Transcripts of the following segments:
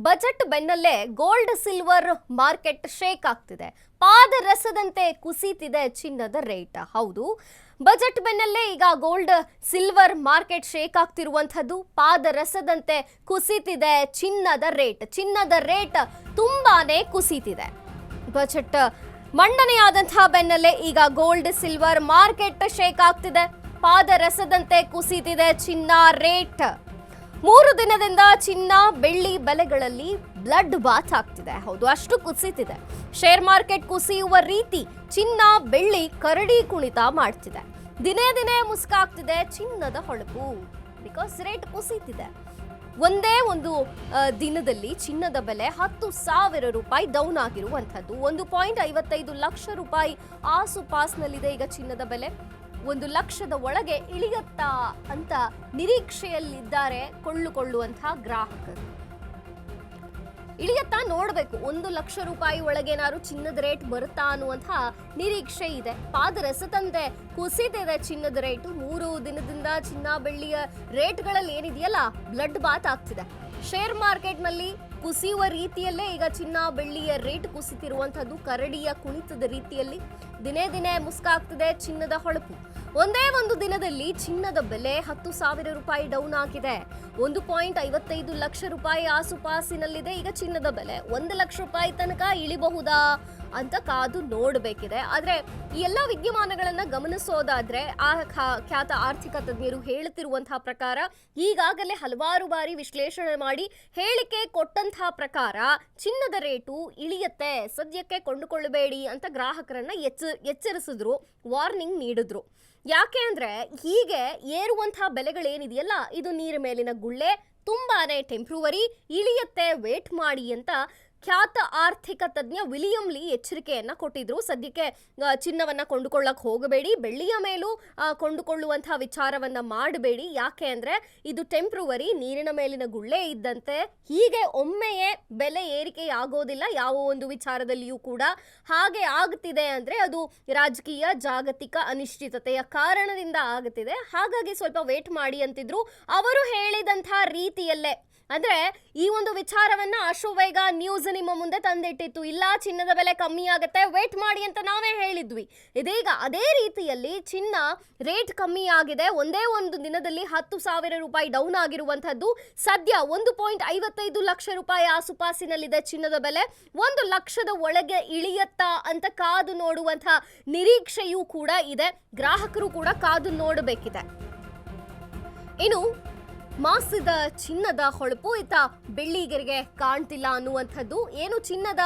Budget ಬೆನ್ನಲ್ಲೇ gold silver market shake ಆಗ್ತಿದೆ. ಪಾದರಸದಂತೆ ಕುಸಿತಿದೆ ಚಿನ್ನದ ರೇಟ್. ಹೌದು, ಬಜೆಟ್ ಬೆನ್ನಲ್ಲೇ ಈಗ ಗೋಲ್ಡ್ ಸಿಲ್ವರ್ ಮಾರ್ಕೆಟ್ ಶೇಕ್ ಆಗ್ತಿರುವಂತದ್ದು. ಪಾದರಸದಂತೆ ಕುಸಿತಿದೆ ಚಿನ್ನದ ರೇಟ್. ಚಿನ್ನದ ರೇಟ್ ತುಂಬಾನೇ ಕುಸಿತಿದೆ. ಬಜೆಟ್ ಮಂಡನೆಯಾದಂತಹ ಬೆನ್ನಲ್ಲೇ ಈಗ ಗೋಲ್ಡ್ ಸಿಲ್ವರ್ ಮಾರ್ಕೆಟ್ ಶೇಕ್ ಆಗ್ತಿದೆ. ಪಾದರಸದಂತೆ ಕುಸಿತಿದೆ ಚಿನ್ನ ರೇಟ್. 3 ದಿನದಿಂದ ಚಿನ್ನ ಬೆಳ್ಳಿ ಬೆಲೆಗಳಲ್ಲಿ ಬ್ಲಡ್ ಬಾತ್ ಆಗ್ತಿದೆ. ಹೌದು, ಅಷ್ಟು ಕುಸಿತಿದೆ. ಶೇರ್ ಮಾರ್ಕೆಟ್ ಕುಸಿಯುವ ರೀತಿ ಚಿನ್ನ ಬೆಳ್ಳಿ ಕರಡಿ ಕುಣಿತ ಮಾಡ್ತಿದೆ. ದಿನೇ ದಿನೇ ಮುಸ್ಕಾಗ್ತಿದೆ ಚಿನ್ನದ ಹೊಳಪು. ಬಿಕಾಸ್ ರೇಟ್ ಕುಸಿತಿದೆ. ಒಂದೇ ಒಂದು ದಿನದಲ್ಲಿ ಚಿನ್ನದ ಬೆಲೆ 10,000 ರೂಪಾಯಿ ಡೌನ್ ಆಗಿರುವಂಥದ್ದು. 1.55 ಲಕ್ಷ ರೂಪಾಯಿ ಆಸುಪಾಸ್ನಲ್ಲಿದೆ ಈಗ ಚಿನ್ನದ ಬೆಲೆ. 1 ಲಕ್ಷದ ಒಳಗೆ ಇಳಿಯತ್ತಾ ಅಂತ ನಿರೀಕ್ಷೆಯಲ್ಲಿದ್ದಾರೆ ಕೊಳ್ಳುವಂತಹ ಗ್ರಾಹಕರು. ಇಳಿಯತ್ತಾ ನೋಡಬೇಕು. 1 ಲಕ್ಷ ರೂಪಾಯಿ ಒಳಗೇನಾದ್ರು ಚಿನ್ನದ ರೇಟ್ ಬರುತ್ತಾ ಅನ್ನುವಂತಹ ನಿರೀಕ್ಷೆ ಇದೆ. ಪಾದರಸದಂತೆ ಕುಸಿದಿದೆ ಚಿನ್ನದ ರೇಟು. 3 ದಿನದಿಂದ ಚಿನ್ನ ಬೆಳ್ಳಿಯ ರೇಟ್ಗಳಲ್ಲಿ ಏನಿದೆಯಲ್ಲ ಬ್ಲಡ್ ಬಾತ್ ಆಗ್ತಿದೆ. ಶೇರ್ ಮಾರ್ಕೆಟ್ನಲ್ಲಿ ಕುಸಿಯುವ ರೀತಿಯಲ್ಲೇ ಈಗ ಚಿನ್ನ ಬೆಳ್ಳಿಯ ರೇಟ್ ಕುಸಿತಿರುವಂತದ್ದು. ಕರಡಿಯ ಕುಣಿತದ ರೀತಿಯಲ್ಲಿ ದಿನೇ ದಿನೇ ಮುಸ್ಕಾಗ್ತಿದೆ ಚಿನ್ನದ ಹೊಳಪು. ಒಂದೇ ಒಂದು ದಿನದಲ್ಲಿ ಚಿನ್ನದ ಬೆಲೆ 10,000 ರೂಪಾಯಿ ಡೌನ್ ಆಗಿದೆ. 1.55 ಲಕ್ಷ ರೂಪಾಯಿ ಆಸುಪಾಸಿನಲ್ಲಿದೆ ಈಗ ಚಿನ್ನದ ಬೆಲೆ. 1 ಲಕ್ಷ ರೂಪಾಯಿ ತನಕ ಇಳಿಬಹುದಾ ಅಂತ ಕಾದು ನೋಡಬೇಕಿದೆ. ಆದ್ರೆ ಈ ಎಲ್ಲ ವಿದ್ಯಮಾನಗಳನ್ನ ಗಮನಿಸೋದಾದ್ರೆ ಖ್ಯಾತ ಆರ್ಥಿಕ ತಜ್ಞರು ಹೇಳುತ್ತಿರುವಂತಹ ಪ್ರಕಾರ, ಈಗಾಗಲೇ ಹಲವಾರು ಬಾರಿ ವಿಶ್ಲೇಷಣೆ ಮಾಡಿ ಹೇಳಿಕೆ ಕೊಟ್ಟಂತಹ ಪ್ರಕಾರ ಚಿನ್ನದ ರೇಟು ಇಳಿಯತ್ತೆ, ಸದ್ಯಕ್ಕೆ ಕೊಂಡುಕೊಳ್ಳಬೇಡಿ ಅಂತ ಗ್ರಾಹಕರನ್ನ ಎಚ್ಚರಿಸಿದ್ರು, ವಾರ್ನಿಂಗ್ ನೀಡಿದ್ರು. ಯಾಕೆ ಅಂದ್ರೆ ಹೀಗೆ ಏರುವಂತಹ ಬೆಲೆಗಳೇನಿದೆಯಲ್ಲ ಇದು ನೀರ ಮೇಲಿನ ಗುಳ್ಳೆ, ತುಂಬಾನೇ ಟೆಂಪ್ರವರಿ, ಇಳಿಯತ್ತೆ, ವೇಟ್ ಮಾಡಿ ಅಂತ ಖ್ಯಾತ ಆರ್ಥಿಕ ತಜ್ಞ ವಿಲಿಯಂ ಲೀ ಎಚ್ಚರಿಕೆಯನ್ನ ಕೊಟ್ಟಿದ್ರು. ಸದ್ಯಕ್ಕೆ ಚಿನ್ನವನ್ನ ಕೊಂಡುಕೊಳ್ಳಕ್ ಹೋಗಬೇಡಿ, ಬೆಳ್ಳಿಯ ಮೇಲೂ ಕೊಂಡುಕೊಳ್ಳುವಂತಹ ವಿಚಾರವನ್ನ ಮಾಡಬೇಡಿ. ಯಾಕೆ ಅಂದ್ರೆ ಇದು ಟೆಂಪ್ರವರಿ, ನೀರಿನ ಮೇಲಿನ ಗುಳ್ಳೆ ಇದ್ದಂತೆ. ಹೀಗೆ ಒಮ್ಮೆಯೇ ಬೆಲೆ ಏರಿಕೆ ಆಗೋದಿಲ್ಲ ಯಾವ ಒಂದು ವಿಚಾರದಲ್ಲಿಯೂ ಕೂಡ. ಹಾಗೆ ಆಗ್ತಿದೆ ಅಂದ್ರೆ ಅದು ರಾಜಕೀಯ ಜಾಗತಿಕ ಅನಿಶ್ಚಿತತೆಯ ಕಾರಣದಿಂದ ಆಗುತ್ತಿದೆ. ಹಾಗಾಗಿ ಸ್ವಲ್ಪ ವೇಟ್ ಮಾಡಿ ಅಂತಿದ್ರು. ಅವರು ಹೇಳಿದಂತಹ ರೀತಿಯಲ್ಲೇ ಅಂದ್ರೆ ಈ ಒಂದು ವಿಚಾರವನ್ನ ಅಶೋವೇಗ ನ್ಯೂಸ್ ನಿಮ್ಮ ಮುಂದೆ ತಂದಿಟ್ಟಿತ್ತು. ಇಲ್ಲ, ಚಿನ್ನದ ಬೆಲೆ ಕಮ್ಮಿ ಆಗುತ್ತೆ, ವೇಟ್ ಮಾಡಿ ಅಂತ ನಾವೇ ಹೇಳಿದ್ವಿ. ಇದೀಗ ಅದೇ ರೀತಿಯಲ್ಲಿ ಚಿನ್ನ ರೇಟ್ ಕಮ್ಮಿ ಆಗಿದೆ. ಒಂದೇ ಒಂದು ದಿನದಲ್ಲಿ 10,000 ರೂಪಾಯಿ ಡೌನ್ ಆಗಿರುವಂತದ್ದು. ಸದ್ಯ 1.55 ಲಕ್ಷ ರೂಪಾಯಿ ಆಸುಪಾಸಿನಲ್ಲಿದೆ ಚಿನ್ನದ ಬೆಲೆ. 1 ಲಕ್ಷದ ಒಳಗೆ ಇಳಿಯತ್ತಾ ಅಂತ ಕಾದು ನೋಡುವಂತಹ ನಿರೀಕ್ಷೆಯೂ ಕೂಡ ಇದೆ. ಗ್ರಾಹಕರು ಕೂಡ ಕಾದು ನೋಡಬೇಕಿದೆ. ಇನ್ನು ಮಾಸಿದ ಚಿನ್ನದ ಹೊಳಪು ಇತ್ತ ಬೆಳ್ಳಿಗರಿಗೆ ಕಾಣ್ತಿಲ್ಲ ಅನ್ನುವಂಥದ್ದು. ಏನು ಚಿನ್ನದ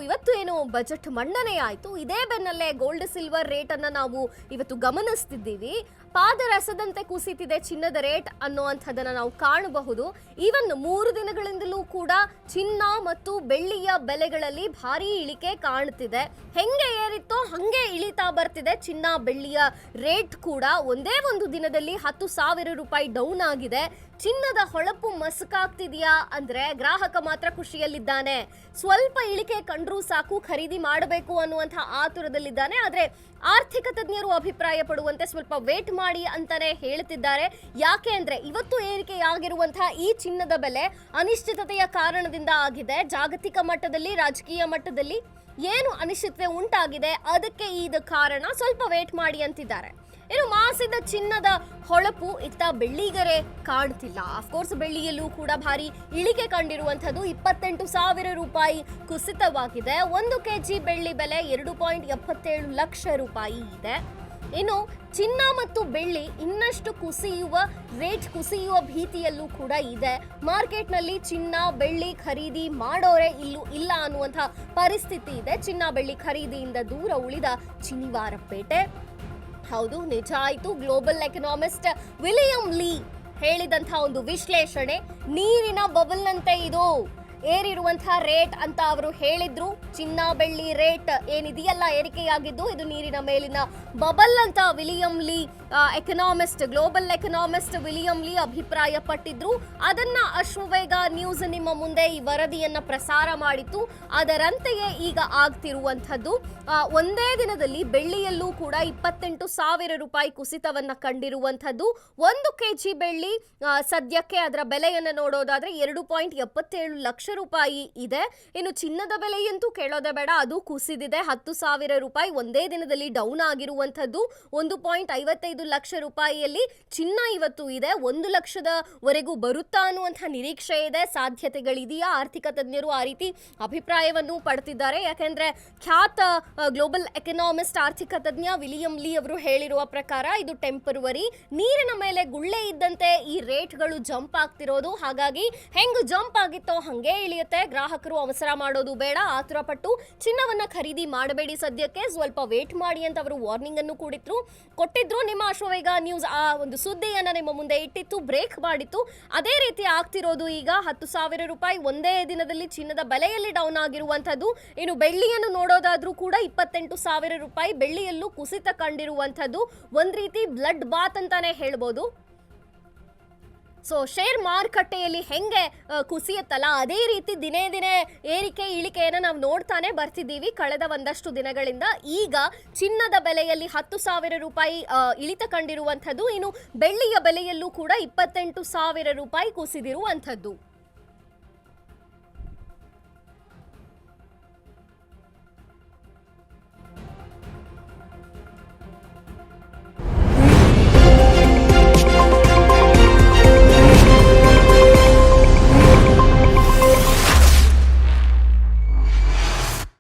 ಇವತ್ತು ಏನು ಬಜೆಟ್ ಮಂಡನೆ ಆಯಿತು, ಇದೇ ಬೆನ್ನಲ್ಲೇ ಗೋಲ್ಡ್ ಸಿಲ್ವರ್ ರೇಟನ್ನು ನಾವು ಇವತ್ತು ಗಮನಿಸ್ತಿದ್ದೀವಿ. ಪಾದರಸದಂತೆ ಕುಸಿತಿದೆ ಚಿನ್ನದ ರೇಟ್ ಅನ್ನುವಂಥದ್ದನ್ನು ನಾವು ಕಾಣಬಹುದು. ಈವನ್ 3 ದಿನಗಳಿಂದಲೂ ಕೂಡ ಚಿನ್ನ ಮತ್ತು ಬೆಳ್ಳಿಯ ಬೆಲೆಗಳಲ್ಲಿ ಭಾರಿ ಇಳಿಕೆ ಕಾಣ್ತಿದೆ. ಹೆಂಗೆ ಏರಿತ್ತೋ ಹಂಗೆ ಇಳಿತಾ ಬರ್ತಿದೆ ಚಿನ್ನ ಬೆಳ್ಳಿಯ ರೇಟ್ ಕೂಡ. ಒಂದೇ ಒಂದು ದಿನದಲ್ಲಿ 10,000 ರೂಪಾಯಿ ಡೌನ್ ಆಗಿದೆ. ಚಿನ್ನದ ಹೊಳಪು ಮಸುಕಾಗ್ತಿದೆಯಾ ಅಂದ್ರೆ ಗ್ರಾಹಕ ಮಾತ್ರ ಖುಷಿಯಲ್ಲಿದ್ದಾನೆ. ಸ್ವಲ್ಪ ಇಳಿಕೆ ಕಂಡ್ರೂ ಸಾಕು, ಖರೀದಿ ಮಾಡಬೇಕು ಅನ್ನುವಂತಹ ಆತುರದಲ್ಲಿದ್ದಾನೆ. ಆದ್ರೆ ಆರ್ಥಿಕ ತಜ್ಞರು ಅಭಿಪ್ರಾಯ ಪಡುವಂತೆ ಸ್ವಲ್ಪ ವೇಟ್ ಮಾಡಿ ಅಂತಾನೆ ಹೇಳ್ತಿದ್ದಾರೆ. ಯಾಕೆ ಅಂದ್ರೆ ಇವತ್ತು ಏರಿಕೆಯಾಗಿರುವಂತಹ ಈ ಚಿನ್ನದ ಬೆಲೆ ಅನಿಶ್ಚಿತತೆಯ ಕಾರಣದಿಂದ ಆಗಿದೆ. ಜಾಗತಿಕ ಮಟ್ಟದಲ್ಲಿ, ರಾಜಕೀಯ ಮಟ್ಟದಲ್ಲಿ ಏನು ಅನಿಶ್ಚಿತತೆ ಉಂಟಾಗಿದೆ, ಅದಕ್ಕೆ ಇದು ಕಾರಣ. ಸ್ವಲ್ಪ ವೇಟ್ ಮಾಡಿ ಅಂತಿದ್ದಾರೆ. ಇನ್ನು ಮಾಸಿದ ಚಿನ್ನದ ಹೊಳಪು ಇತ್ತ ಬೆಳ್ಳಿಗರೆ ಕಾಣ್ತಿಲ್ಲ. ಅಫ್ಕೋರ್ಸ್ ಬೆಳ್ಳಿಯಲ್ಲೂ ಕೂಡ ಭಾರಿ ಇಳಿಕೆ ಕಂಡಿರುವಂಥದ್ದು. 28,000 ರೂಪಾಯಿ ಕುಸಿತವಾಗಿದೆ. 1 kg ಬೆಳ್ಳಿ ಬೆಲೆ 2.77 ಲಕ್ಷ ರೂಪಾಯಿ ಇದೆ. ಇನ್ನು ಚಿನ್ನ ಮತ್ತು ಬೆಳ್ಳಿ ಇನ್ನಷ್ಟು ಕುಸಿಯುವ ಭೀತಿಯಲ್ಲೂ ಕೂಡ ಇದೆ. ಮಾರ್ಕೆಟ್ನಲ್ಲಿ ಚಿನ್ನ ಬೆಳ್ಳಿ ಖರೀದಿ ಮಾಡೋರೆ ಇಲ್ಲ ಅನ್ನುವಂಥ ಪರಿಸ್ಥಿತಿ ಇದೆ. ಚಿನ್ನ ಬೆಳ್ಳಿ ಖರೀದಿಯಿಂದ ದೂರ ಉಳಿದ ಶನಿವಾರಪೇಟೆ. ಹೌದು, ನಿಜ ಆಯ್ತು. ಗ್ಲೋಬಲ್ ಎಕನಾಮಿಸ್ಟ್ ವಿಲಿಯಂ ಲೀ ಹೇಳಿದಂತಹ ಒಂದು ವಿಶ್ಲೇಷಣೆ, ನೀರಿನ ಬಬಲ್ನಂತೆ ಇದು. ಏರಿರುವಂತಹ ರೇಟ್ ಅಂತ ಅವರು ಹೇಳಿದ್ರು. ಚಿನ್ನ ಬೆಳ್ಳಿ ರೇಟ್ ಏನಿದೆಯಲ್ಲ ಏರಿಕೆಯಾಗಿದ್ದು ಇದು ನೀರಿನ ಮೇಲಿನ ಬಬಲ್ ಅಂತ ವಿಲಿಯಂ ಲೀ ಗ್ಲೋಬಲ್ ಎಕನಾಮಿಸ್ಟ್ ವಿಲಿಯಂ ಲೀ ಅಭಿಪ್ರಾಯ ಪಟ್ಟಿದ್ರು. ಅದನ್ನ ಅಶ್ವವೇಗ ನ್ಯೂಸ್ ನಿಮ್ಮ ಮುಂದೆ ಈ ವರದಿಯನ್ನ ಪ್ರಸಾರ ಮಾಡಿತ್ತು. ಅದರಂತೆಯೇ ಈಗ ಆಗ್ತಿರುವಂಥದ್ದು ಒಂದೇ ದಿನದಲ್ಲಿ ಬೆಳ್ಳಿಯಲ್ಲೂ ಕೂಡ 28,000 ರೂಪಾಯಿ ಕುಸಿತವನ್ನ ಕಂಡಿರುವಂಥದ್ದು. 1 ಕೆಜಿ ಬೆಳ್ಳಿ ಸದ್ಯಕ್ಕೆ ಅದರ ಬೆಲೆಯನ್ನು ನೋಡೋದಾದ್ರೆ 2.77 ಲಕ್ಷ ರೂಪಾಯಿ ಇದೆ. ಇನ್ನು ಚಿನ್ನದ ಬೆಲೆಯಂತೂ ಕೇಳೋದೇ ಬೇಡ, ಅದು ಕುಸಿದಿದೆ. 10,000 ರೂಪಾಯಿ ಒಂದೇ ದಿನದಲ್ಲಿ ಡೌನ್ ಆಗಿರುವಂಥದ್ದು. 1.55 ಲಕ್ಷ ರೂಪಾಯಿಯಲ್ಲಿ ಚಿನ್ನ ಇವತ್ತು ಇದೆ. 1 ಲಕ್ಷದವರೆಗೂ ಬರುತ್ತಾ ಅನ್ನುವಂಥ ನಿರೀಕ್ಷೆ ಇದೆ. ಸಾಧ್ಯತೆಗಳಿದೆಯಾ? ಆರ್ಥಿಕ ತಜ್ಞರು ಆ ರೀತಿ ಅಭಿಪ್ರಾಯವನ್ನು ಪಡ್ತಿದ್ದಾರೆ. ಯಾಕೆಂದ್ರೆ ಖ್ಯಾತ ಗ್ಲೋಬಲ್ ಎಕನಾಮಿಸ್ಟ್ ಆರ್ಥಿಕ ತಜ್ಞ ವಿಲಿಯಂ ಲೀ ಅವರು ಹೇಳಿರುವ ಪ್ರಕಾರ ಇದು ಟೆಂಪರವರಿ. ನೀರಿನ ಮೇಲೆ ಗುಳ್ಳೆ ಇದ್ದಂತೆ ಈ ರೇಟ್ಗಳು ಜಂಪ್ ಆಗ್ತಿರೋದು. ಹಾಗಾಗಿ ಹೆಂಗ್ ಜಂಪ್ ಆಗಿತ್ತೋ ಹಂಗೆ ಇಳಿಯುತ್ತೆ. ಗ್ರಾಹಕರು ಅವಸರ ಮಾಡೋದು ಬೇಡ, ಆತುರ ಪಟ್ಟು ಚಿನ್ನವನ್ನ ಖರೀದಿ ಮಾಡಬೇಡಿ. ಸದ್ಯಕ್ಕೆ ಸ್ವಲ್ಪ ವೇಟ್ ಮಾಡಿ ಅಂತ ಅವರು ವಾರ್ನಿಂಗ್ ಅನ್ನು ಕೊಟ್ಟಿದ್ರು. ನಿಮ್ಮ ಅಶ್ವವೇಗ ನ್ಯೂಸ್ ಆ ಒಂದು ಸುದ್ದಿಯನ್ನ ನಿಮ್ಮ ಮುಂದೆ ಇಟ್ಟಿತ್ತು, ಬ್ರೇಕ್ ಮಾಡಿತ್ತು. ಅದೇ ರೀತಿ ಆಗ್ತಿರೋದು ಈಗ. 10,000 ರೂಪಾಯಿ ಒಂದೇ ದಿನದಲ್ಲಿ ಚಿನ್ನದ ಬೆಲೆಯಲ್ಲಿ ಡೌನ್ ಆಗಿರುವಂಥದ್ದು. ಇನ್ನು ಬೆಳ್ಳಿಯನ್ನು ನೋಡೋದಾದ್ರೂ ಕೂಡ 28,000 ರೂಪಾಯಿ ಬೆಳ್ಳಿಯಲ್ಲೂ ಕುಸಿತ ಕಂಡಿರುವಂಥದ್ದು. ಒಂದ್ ರೀತಿ ಬ್ಲಡ್ ಬಾತ್ ಅಂತಾನೆ ಹೇಳ್ಬೋದು. ಸೊ ಶೇರ್ ಮಾರುಕಟ್ಟೆಯಲ್ಲಿ ಹೆಂಗೆ ಕುಸಿಯುತ್ತಲ್ಲ ಅದೇ ರೀತಿ ದಿನೇ ದಿನೇ ಏರಿಕೆ ಇಳಿಕೆಯನ್ನು ನಾವು ನೋಡ್ತಾನೆ ಬರ್ತಿದ್ದೀವಿ ಕಳೆದ ಒಂದಷ್ಟು ದಿನಗಳಿಂದ. ಈಗ ಚಿನ್ನದ ಬೆಲೆಯಲ್ಲಿ 10,000 ರೂಪಾಯಿ ಇಳಿತ ಕಂಡಿರುವಂಥದ್ದು. ಇನ್ನು ಬೆಳ್ಳಿಯ ಬೆಲೆಯಲ್ಲೂ ಕೂಡ 28,000 ರೂಪಾಯಿ ಕುಸಿದಿರುವಂಥದ್ದು.